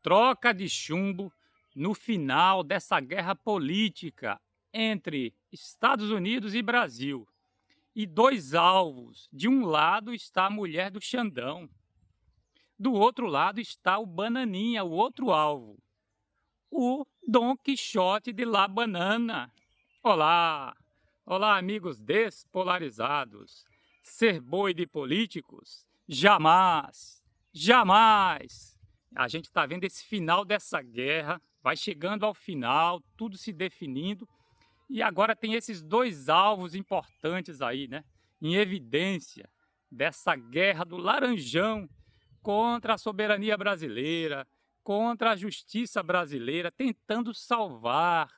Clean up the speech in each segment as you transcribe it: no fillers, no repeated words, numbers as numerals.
troca de chumbo no final dessa guerra política entre Estados Unidos e Brasil. E dois alvos. De um lado está a mulher do Xandão, do outro lado está o Bananinha, o outro alvo, o Dom Quixote de La Banana. Olá, olá amigos despolarizados. Ser boi de políticos? Jamais, jamais. A gente está vendo esse final dessa guerra, vai chegando ao final, tudo se definindo, e agora tem esses dois alvos importantes aí, né? Em evidência dessa guerra do Laranjão contra a soberania brasileira, contra a justiça brasileira, tentando salvar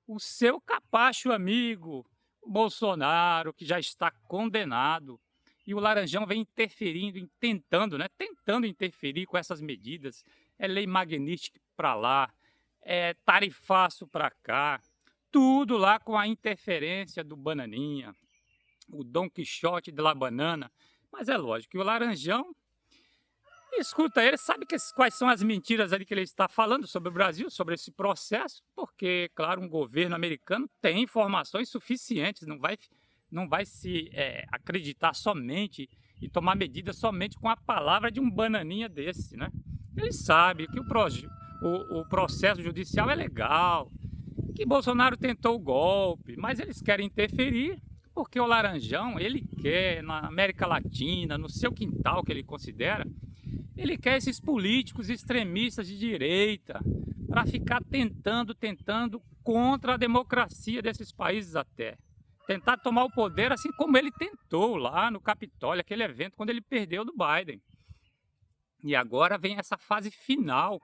o seu capacho amigo, Bolsonaro, que já está condenado. E o Laranjão vem interferindo, tentando interferir com essas medidas. É lei Magnífica para lá, é tarifaço para cá, tudo lá com a interferência do Bananinha, o Dom Quixote de La Banana. Mas é lógico que o Laranjão escuta ele, sabe quais são as mentiras ali que ele está falando sobre o Brasil, sobre esse processo, porque, claro, um governo americano tem informações suficientes, não vai se acreditar somente e tomar medidas somente com a palavra de um bananinha desse, né? Ele sabe que o processo judicial é legal, que Bolsonaro tentou o golpe, mas eles querem interferir porque o Laranjão, ele quer, na América Latina, no seu quintal que ele considera, ele quer esses políticos extremistas de direita para ficar tentando contra a democracia desses países até. Tentar tomar o poder assim como ele tentou lá no Capitólio, aquele evento quando ele perdeu do Biden. E agora vem essa fase final,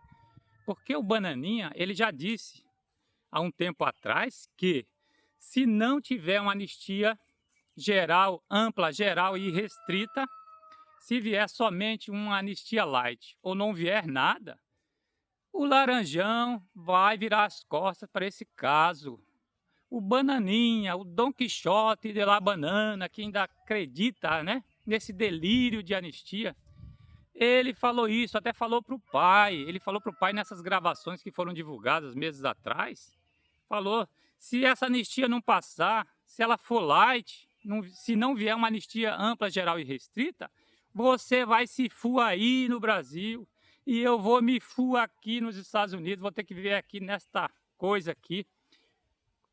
porque o Bananinha, ele já disse há um tempo atrás que se não tiver uma anistia geral, ampla, geral e restrita, se vier somente uma anistia light ou não vier nada, o Laranjão vai virar as costas para esse caso. O Bananinha, o Dom Quixote de La Banana, que ainda acredita, né, nesse delírio de anistia, ele falou isso, até falou para o pai. Ele falou para o pai nessas gravações que foram divulgadas meses atrás. Falou, se essa anistia não passar, se ela for light, se não vier uma anistia ampla, geral e restrita, você vai se fu aí no Brasil e eu vou me fu aqui nos Estados Unidos, vou ter que viver aqui nesta coisa aqui.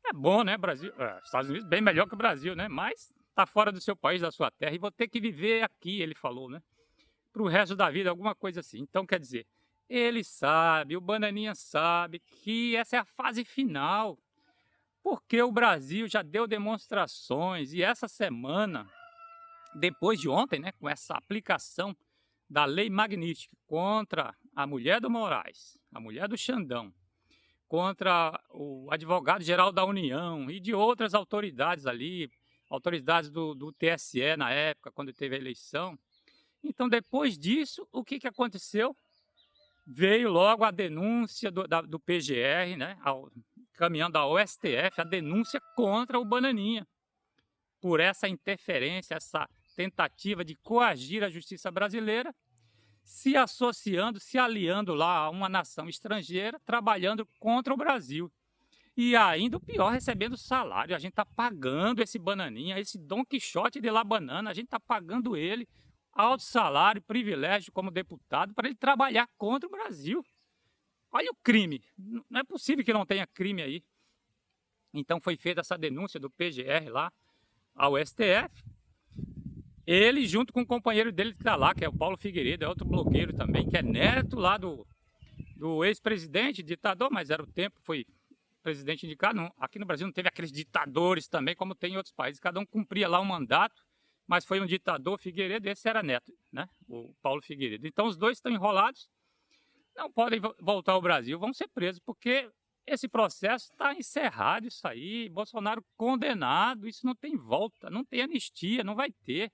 É bom, né, Brasil? Estados Unidos bem melhor que o Brasil, né? Mas tá fora do seu país, da sua terra, e vou ter que viver aqui, ele falou, né? Pro resto da vida, alguma coisa assim. Então, quer dizer, ele sabe, o Bananinha sabe que essa é a fase final, porque o Brasil já deu demonstrações, e essa semana, depois de ontem, né, com essa aplicação da lei Magnífica contra a mulher do Moraes, a mulher do Xandão, contra o advogado-geral da União e de outras autoridades ali, autoridades do TSE na época, quando teve a eleição. Então, depois disso, o que aconteceu? Veio logo a denúncia do PGR, né, caminhando ao STF, a denúncia contra o Bananinha, por essa interferência, essa tentativa de coagir a justiça brasileira, se associando, se aliando lá a uma nação estrangeira, trabalhando contra o Brasil. E ainda o pior, recebendo salário. A gente está pagando esse Bananinha, esse Dom Quixote de La Banana, a gente está pagando ele alto salário, privilégio como deputado, para ele trabalhar contra o Brasil. Olha o crime. Não é possível que não tenha crime aí. Então foi feita essa denúncia do PGR lá ao STF. Ele, junto com o companheiro dele que está lá, que é o Paulo Figueiredo, é outro blogueiro também, que é neto lá do ex-presidente, ditador, mas era o tempo, foi presidente indicado. Não, aqui no Brasil não teve aqueles ditadores também, como tem em outros países. Cada um cumpria lá um mandato, mas foi um ditador, Figueiredo, esse era neto, né? O Paulo Figueiredo. Então os dois estão enrolados, não podem voltar ao Brasil, vão ser presos, porque esse processo está encerrado, isso aí, Bolsonaro condenado, isso não tem volta, não tem anistia, não vai ter.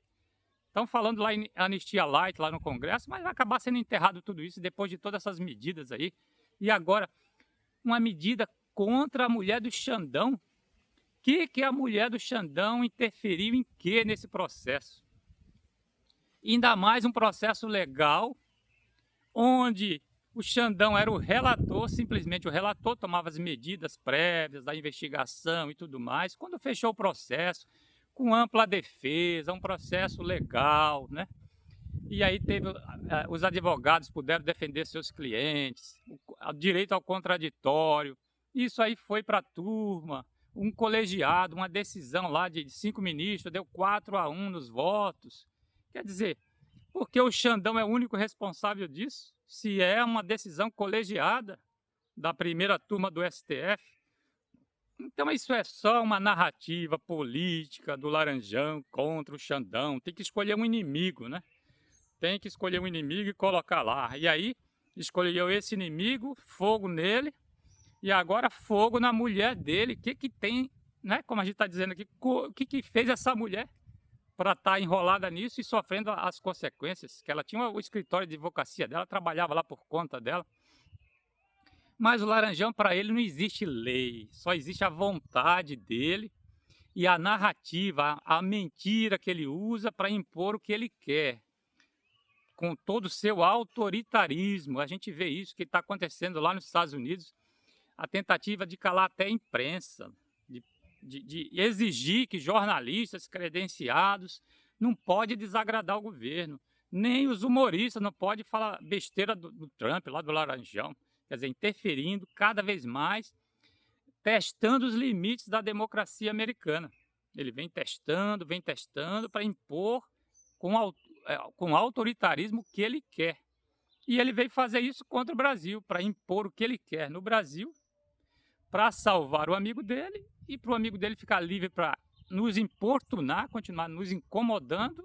Estão falando lá em anistia light lá no Congresso, mas vai acabar sendo enterrado tudo isso depois de todas essas medidas aí. E agora, uma medida contra a mulher do Xandão. Que a mulher do Xandão interferiu em quê nesse processo? Ainda mais um processo legal, onde O Xandão era o relator, simplesmente o relator tomava as medidas prévias da investigação e tudo mais. Quando fechou o processo, com ampla defesa, um processo legal, né? E aí os advogados puderam defender seus clientes, o direito ao contraditório. Isso aí foi para a turma, um colegiado, uma decisão lá de 5 ministros, deu 4-1 nos votos. Quer dizer, porque o Xandão é o único responsável disso? Se é uma decisão colegiada da primeira turma do STF. Então isso é só uma narrativa política do Laranjão contra o Xandão. Tem que escolher um inimigo, né? Tem que escolher um inimigo e colocar lá. E aí, escolheu esse inimigo, fogo nele, e agora fogo na mulher dele. O que tem, né? Como a gente está dizendo aqui, o que fez essa mulher para estar enrolada nisso e sofrendo as consequências? Que ela tinha o escritório de advocacia dela, trabalhava lá por conta dela. Mas o Laranjão, para ele, não existe lei, só existe a vontade dele e a narrativa, a mentira que ele usa para impor o que ele quer. Com todo o seu autoritarismo. A gente vê isso que está acontecendo lá nos Estados Unidos, a tentativa de calar até a imprensa, de exigir que jornalistas credenciados não podem desagradar o governo, nem os humoristas não podem falar besteira do Trump, lá do Laranjão, quer dizer, interferindo cada vez mais, testando os limites da democracia americana. Ele vem testando para impor com autoritarismo o que ele quer. E ele veio fazer isso contra o Brasil, para impor o que ele quer no Brasil, para salvar o amigo dele e para o amigo dele ficar livre para nos importunar, continuar nos incomodando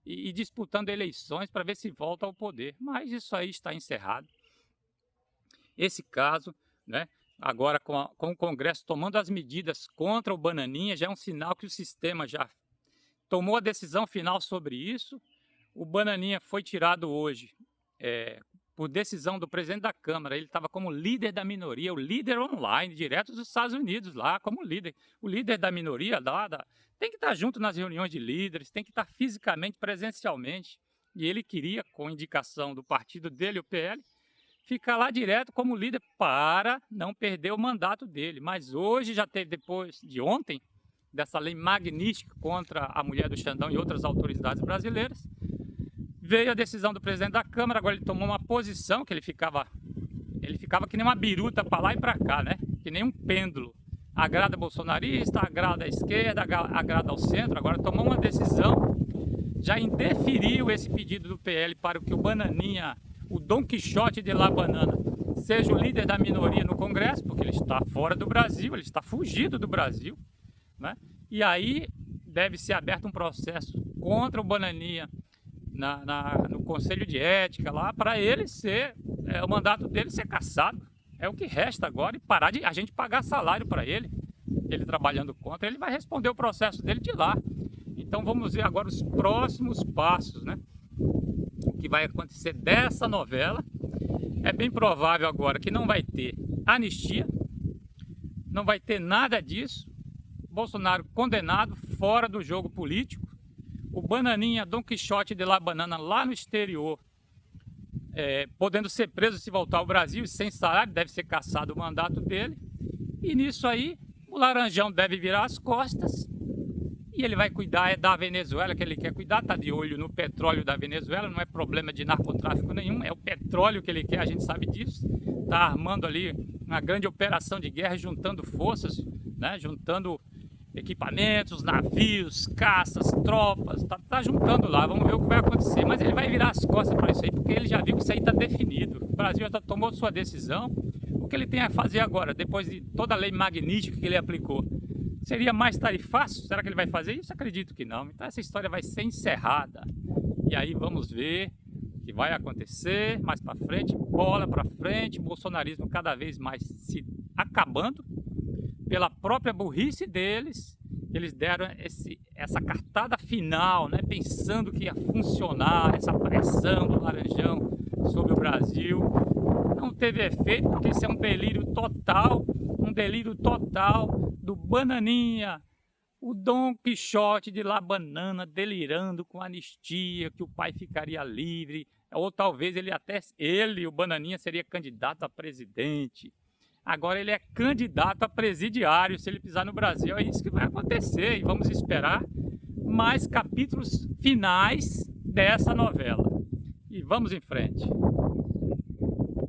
e disputando eleições para ver se volta ao poder. Mas isso aí está encerrado. Esse caso, né, agora com o Congresso tomando as medidas contra o Bananinha, já é um sinal que o sistema já tomou a decisão final sobre isso. O Bananinha foi tirado hoje por decisão do presidente da Câmara. Ele estava como líder da minoria, o líder online, direto dos Estados Unidos, lá como líder. O líder da minoria tem que estar junto nas reuniões de líderes, tem que estar fisicamente, presencialmente. E ele queria, com indicação do partido dele, o PL, ficar lá direto como líder para não perder o mandato dele. Mas hoje já teve, depois de ontem, dessa lei magnífica contra a mulher do Xandão e outras autoridades brasileiras, veio a decisão do presidente da Câmara. Agora ele tomou uma posição que ele ficava que nem uma biruta para lá e para cá, né? Que nem um pêndulo. Agrada bolsonarista, agrada a esquerda, agrada ao centro. Agora tomou uma decisão, já indeferiu esse pedido do PL para que o Bananinha, o Dom Quixote de La Banana, seja o líder da minoria no Congresso, porque ele está fora do Brasil, ele está fugido do Brasil, né? E aí deve ser aberto um processo contra o Bananinha no Conselho de Ética lá, para ele o mandato dele ser cassado. É o que resta agora, e parar de a gente pagar salário para ele trabalhando contra. Ele vai responder o processo dele de lá. Então vamos ver agora os próximos passos, né? O que vai acontecer dessa novela. É bem provável agora que não vai ter anistia, não vai ter nada disso. Bolsonaro condenado, fora do jogo político. O Bananinha, Dom Quixote de La Banana, lá no exterior, podendo ser preso se voltar ao Brasil, sem salário, deve ser cassado o mandato dele. E nisso aí, o Laranjão deve virar as costas e ele vai cuidar da Venezuela, que ele quer cuidar, está de olho no petróleo da Venezuela, não é problema de narcotráfico nenhum, é o petróleo que ele quer, a gente sabe disso. Está armando ali uma grande operação de guerra, juntando forças, né, juntando equipamentos, navios, caças, tropas, tá juntando lá, vamos ver o que vai acontecer. Mas ele vai virar as costas para isso aí, porque ele já viu que isso aí está definido. O Brasil já tomou sua decisão. O que ele tem a fazer agora, depois de toda a lei magnífica que ele aplicou? Seria mais tarifaço? Será que ele vai fazer isso? Acredito que não. Então essa história vai ser encerrada. E aí vamos ver o que vai acontecer mais para frente, bola para frente, o bolsonarismo cada vez mais se acabando, pela própria burrice deles. Eles deram essa cartada final, né, pensando que ia funcionar essa pressão do Laranjão sobre o Brasil. Não teve efeito, porque isso é um delírio total do Bananinha, o Dom Quixote de La Banana, delirando com anistia, que o pai ficaria livre. ou talvez ele, o Bananinha, seria candidato a presidente. Agora ele é candidato a presidiário se ele pisar no Brasil. É isso que vai acontecer e vamos esperar mais capítulos finais dessa novela. E vamos em frente.